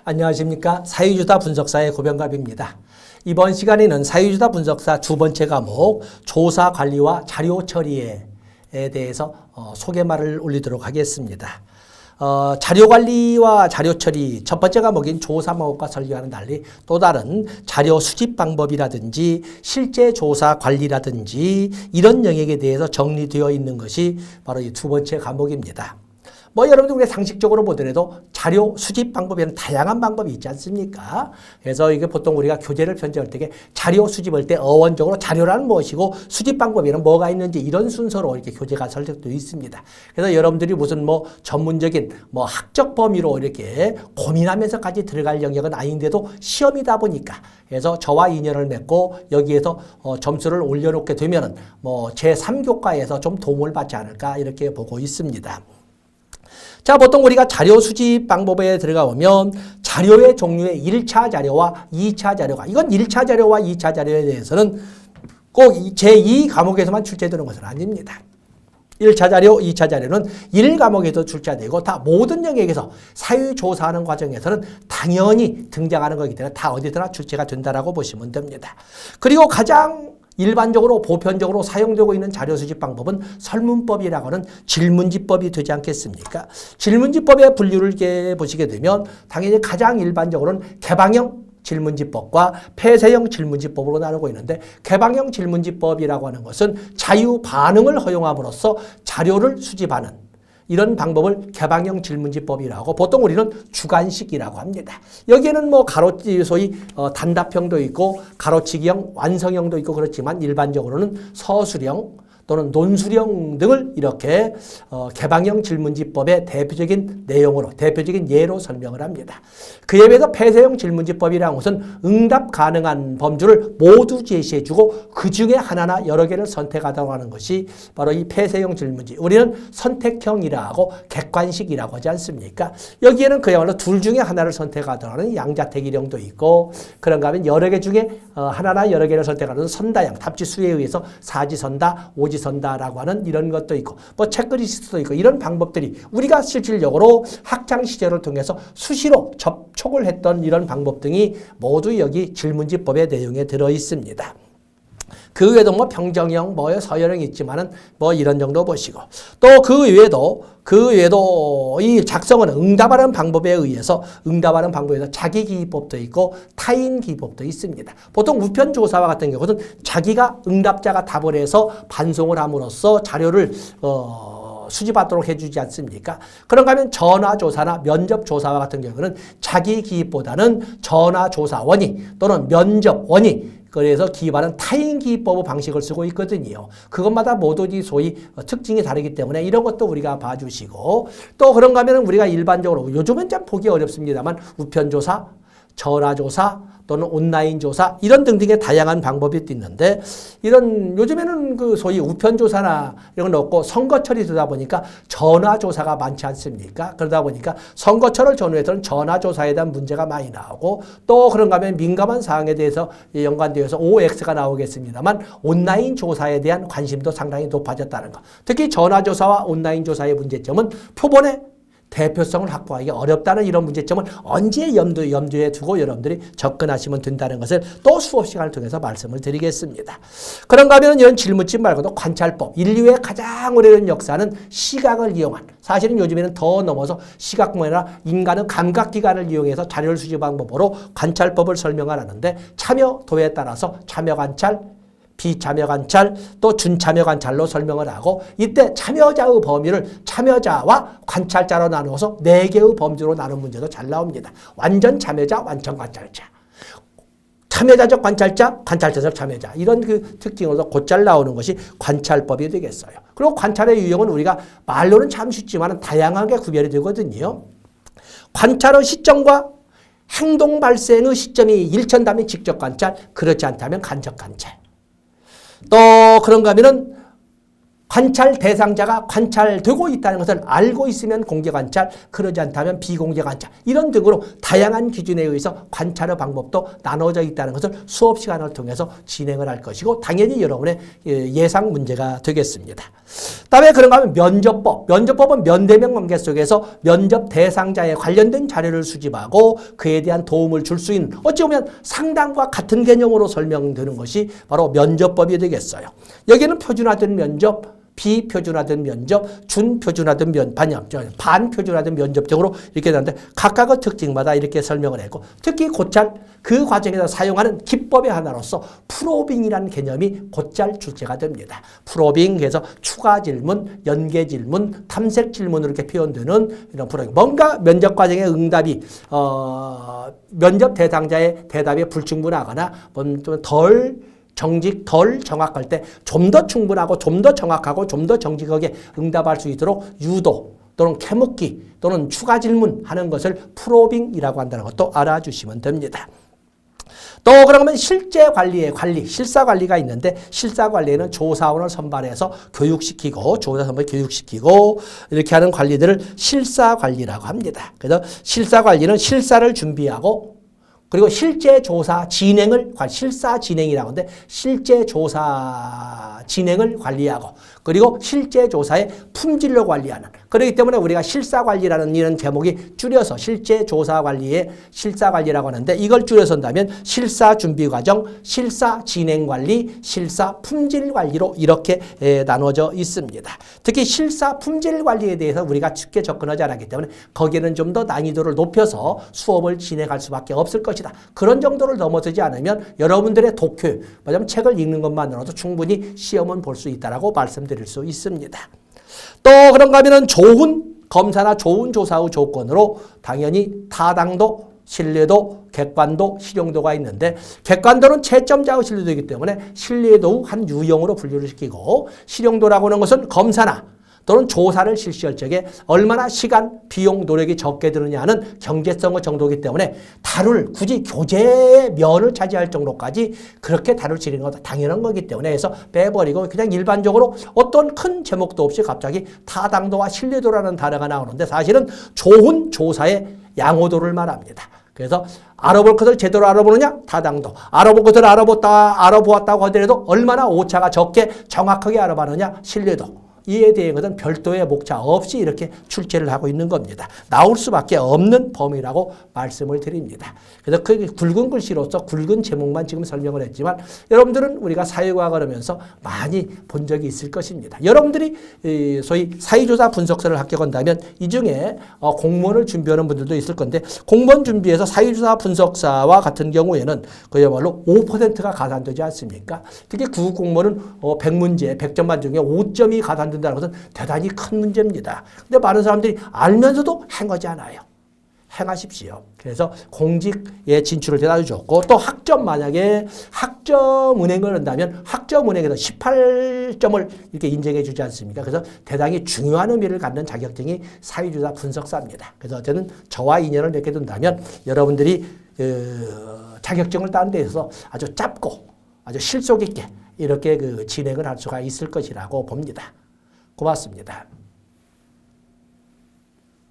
안녕하십니까. 사유주다 분석사의 고병갑입니다. 이번 시간에는 사유주다 분석사 두 번째 과목 조사 관리와 자료 처리에 대해서 소개말을 올리도록 하겠습니다. 자료 관리와 자료 처리 첫 번째 과목인 조사 방법과 설계와는 달리 또 다른 자료 수집 방법이라든지 실제 조사 관리라든지 이런 영역에 대해서 정리되어 있는 것이 바로 이 두 번째 과목입니다. 여러분들 우리가 상식적으로 보더라도 자료 수집 방법에는 다양한 방법이 있지 않습니까? 그래서 이게 보통 우리가 교재를 편집할 때 자료 수집할 때 어원적으로 자료란 무엇이고 수집 방법에는 뭐가 있는지 이런 순서로 이렇게 교재가 설정되어 있습니다. 그래서 여러분들이 무슨 전문적인 학적 범위로 이렇게 고민하면서까지 들어갈 영역은 아닌데도 시험이다 보니까 그래서 저와 인연을 맺고 여기에서 점수를 올려놓게 되면은 제3교과에서 좀 도움을 받지 않을까 이렇게 보고 있습니다. 자, 보통 우리가 자료 수집 방법에 들어가 보면 자료의 종류의 1차 자료와 2차 자료가 이건 1차 자료와 2차 자료에 대해서는 꼭 제2 과목에서만 출제되는 것은 아닙니다. 1차 자료, 2차 자료는 1과목에서 출제되고 다 모든 영역에서 사유조사하는 과정에서는 당연히 등장하는 거기 때문에 다 어디서나 출제가 된다라고 보시면 됩니다. 그리고 가장 일반적으로 보편적으로 사용되고 있는 자료 수집 방법은 설문법이라고 하는 질문지법이 되지 않겠습니까? 질문지법의 분류를 보시게 되면 당연히 가장 일반적으로는 개방형 질문지법과 폐쇄형 질문지법으로 나누고 있는데 개방형 질문지법이라고 하는 것은 자유 반응을 허용함으로써 자료를 수집하는 이런 방법을 개방형 질문지법이라고 보통 우리는 주관식이라고 합니다. 여기에는 소위 단답형도 있고 가로치기형, 완성형도 있고 그렇지만 일반적으로는 서술형 또는 논술형 등을 이렇게 개방형 질문지법의 대표적인 내용으로 대표적인 예로 설명을 합니다. 그에 비해서 폐쇄형 질문지법이라는 것은 응답 가능한 범주를 모두 제시해주고 그 중에 하나나 여러 개를 선택하도록 하는 것이 바로 이 폐쇄형 질문지. 우리는 선택형이라고 객관식이라고 하지 않습니까? 여기에는 그야말로 둘 중에 하나를 선택하도록 하는 양자택일형도 있고 그런가 하면 여러 개 중에 하나나 여러 개를 선택하는 선다형, 답지수에 의해서 사지선다, 오지선다라고 하는 이런 것도 있고 체크리스트도 있고 이런 방법들이 우리가 실질적으로 학창 시절을 통해서 수시로 접촉을 했던 이런 방법 등이 모두 여기 질문지법의 내용에 들어 있습니다. 그 외에도 평정형, 서열형이 있지만은 이런 정도 보시고 또 그 외에도 이 작성은 응답하는 방법에 의해서 자기 기입법도 있고 타인 기입법도 있습니다. 보통 우편 조사와 같은 경우는 자기가 응답자가 답을 해서 반송을 함으로써 자료를 수집하도록 해주지 않습니까? 그런가 하면 전화조사나 면접조사와 같은 경우는 자기 기입보다는 전화조사원이 또는 면접원이 그래서 기입하는 타인 기입법 방식을 쓰고 있거든요. 그것마다 모두 소위 특징이 다르기 때문에 이런 것도 우리가 봐주시고 또 그런가 하면 우리가 일반적으로 요즘은 좀 보기 어렵습니다만 우편조사, 전화조사 또는 온라인 조사 이런 등등의 다양한 방법이 있는데 이런 요즘에는 소위 우편조사나 이런 건 없고 선거철이 되다 보니까 전화조사가 많지 않습니까? 그러다 보니까 선거철을 전후해서는 전화조사에 대한 문제가 많이 나오고 또 그런가 하면 민감한 사항에 대해서 연관되어서 OX가 나오겠습니다만 온라인 조사에 대한 관심도 상당히 높아졌다는 것. 특히 전화조사와 온라인 조사의 문제점은 표본의 대표성을 확보하기 어렵다는 이런 문제점을 언제 염두에 두고 여러분들이 접근하시면 된다는 것을 또 수업 시간을 통해서 말씀을 드리겠습니다. 그런가 하면 이런 질문집 말고도 관찰법, 인류의 가장 오래된 역사는 시각을 이용한 사실은 요즘에는 더 넘어서 시각뿐만 아니라 인간의 감각기관을 이용해서 자료를 수집하는 방법으로 관찰법을 설명을 하는데 참여도에 따라서 참여관찰, 비참여 관찰, 또 준참여 관찰로 설명을 하고 이때 참여자의 범위를 참여자와 관찰자로 나누어서 4개의 범주로 나눈 문제도 잘 나옵니다. 완전 참여자, 완전 관찰자. 참여자적 관찰자, 관찰자적 참여자. 이런 특징으로 곧잘 나오는 것이 관찰법이 되겠어요. 그리고 관찰의 유형은 우리가 말로는 참 쉽지만 다양하게 구별이 되거든요. 관찰의 시점과 행동 발생의 시점이 일치한다면 직접 관찰, 그렇지 않다면 간접 관찰. 또 그런가 하면은 관찰 대상자가 관찰되고 있다는 것을 알고 있으면 공개 관찰, 그러지 않다면 비공개 관찰 이런 등으로 다양한 기준에 의해서 관찰의 방법도 나눠져 있다는 것을 수업 시간을 통해서 진행을 할 것이고 당연히 여러분의 예상 문제가 되겠습니다. 그다음에 그런가 하면 면접법. 면접법은 면대면 관계 속에서 면접 대상자에 관련된 자료를 수집하고 그에 대한 도움을 줄 수 있는 어찌 보면 상담과 같은 개념으로 설명되는 것이 바로 면접법이 되겠어요. 여기는 표준화된 면접, 비표준화된 면접, 준표준화된 반표준화된 면접 등으로 이렇게 되는데 각각의 특징마다 이렇게 설명을 했고 특히 곧잘 그 과정에서 사용하는 기법의 하나로서 프로빙이라는 개념이 곧잘 출제가 됩니다. 프로빙, 그래서 추가 질문, 연계 질문, 탐색 질문으로 이렇게 표현되는 이런 프로빙. 뭔가 면접 과정의 응답이 면접 대상자의 대답에 불충분하거나 덜 정확할 때 좀 더 충분하고 좀 더 정확하고 좀 더 정직하게 응답할 수 있도록 유도 또는 캐묻기 또는 추가 질문하는 것을 프로빙이라고 한다는 것도 알아주시면 됩니다. 또 그러면 실제 관리의 실사 관리가 있는데 실사 관리에는 조사원을 선발해서 교육시키고 이렇게 하는 관리들을 실사 관리라고 합니다. 그래서 실사 관리는 실사를 준비하고 그리고 실제 조사 진행을 실사 진행이라고 하는데 실제 조사 진행을 관리하고 그리고 실제 조사의 품질을 관리하는 그렇기 때문에 우리가 실사 관리라는 이런 제목이 줄여서 실제 조사 관리의 실사 관리라고 하는데 이걸 줄여서 한다면 실사 준비 과정, 실사 진행 관리, 실사 품질 관리로 이렇게 나눠져 있습니다. 특히 실사 품질 관리에 대해서 우리가 쉽게 접근하지 않았기 때문에 거기에는 좀 더 난이도를 높여서 수업을 진행할 수밖에 없을 것이다. 그런 정도를 넘어서지 않으면 여러분들의 독효, 뭐냐면 책을 읽는 것만으로도 충분히 시험은 볼 수 있다라고 말씀드릴 수 있습니다. 또 그런가 하면은 좋은 검사나 좋은 조사의 조건으로 당연히 타당도, 신뢰도, 객관도, 실용도가 있는데 객관도는 채점자의 신뢰도이기 때문에 신뢰도 한 유형으로 분류를 시키고 실용도라고 하는 것은 검사나 또는 조사를 실시할 적에 얼마나 시간, 비용, 노력이 적게 드느냐 하는 경제성의 정도이기 때문에 굳이 교재의 면을 차지할 정도까지 그렇게 다룰 수 있는 것도 당연한 거기 때문에 해서 빼버리고 그냥 일반적으로 어떤 큰 제목도 없이 갑자기 타당도와 신뢰도라는 단어가 나오는데 사실은 좋은 조사의 양호도를 말합니다. 그래서 알아볼 것을 제대로 알아보느냐? 타당도. 알아볼 것을 알아보았다고 하더라도 얼마나 오차가 적게 정확하게 알아봤느냐? 신뢰도. 이에 대해서는 별도의 목차 없이 이렇게 출제를 하고 있는 겁니다. 나올 수밖에 없는 범위라고 말씀을 드립니다. 그래서 그 굵은 글씨로서 굵은 제목만 지금 설명을 했지만 여러분들은 우리가 사회과학을 하면서 많이 본 적이 있을 것입니다. 여러분들이 소위 사회조사 분석서를 합격한다면 이 중에 공무원을 준비하는 분들도 있을 건데 공무원 준비해서 사회조사 분석사와 같은 경우에는 그야말로 5%가 가산되지 않습니까? 특히 구급공무원은 100문제, 100점 만점 중에 5점이 가산된다는 것은 대단히 큰 문제입니다. 근데 많은 사람들이 알면서도 행하지 않아요. 행하십시오. 그래서 공직에 진출을 대단히 좋고 또 학점 만약에 학점 은행을 한다면 학점 은행에서 18점을 이렇게 인정해 주지 않습니까? 그래서 대단히 중요한 의미를 갖는 자격증이 사회조사 분석사입니다. 그래서 어쨌든 저와 인연을 맺게 된다면 여러분들이 자격증을 따는 데 있어서 아주 짧고 아주 실속 있게 이렇게 진행을 할 수가 있을 것이라고 봅니다. 고맙습니다.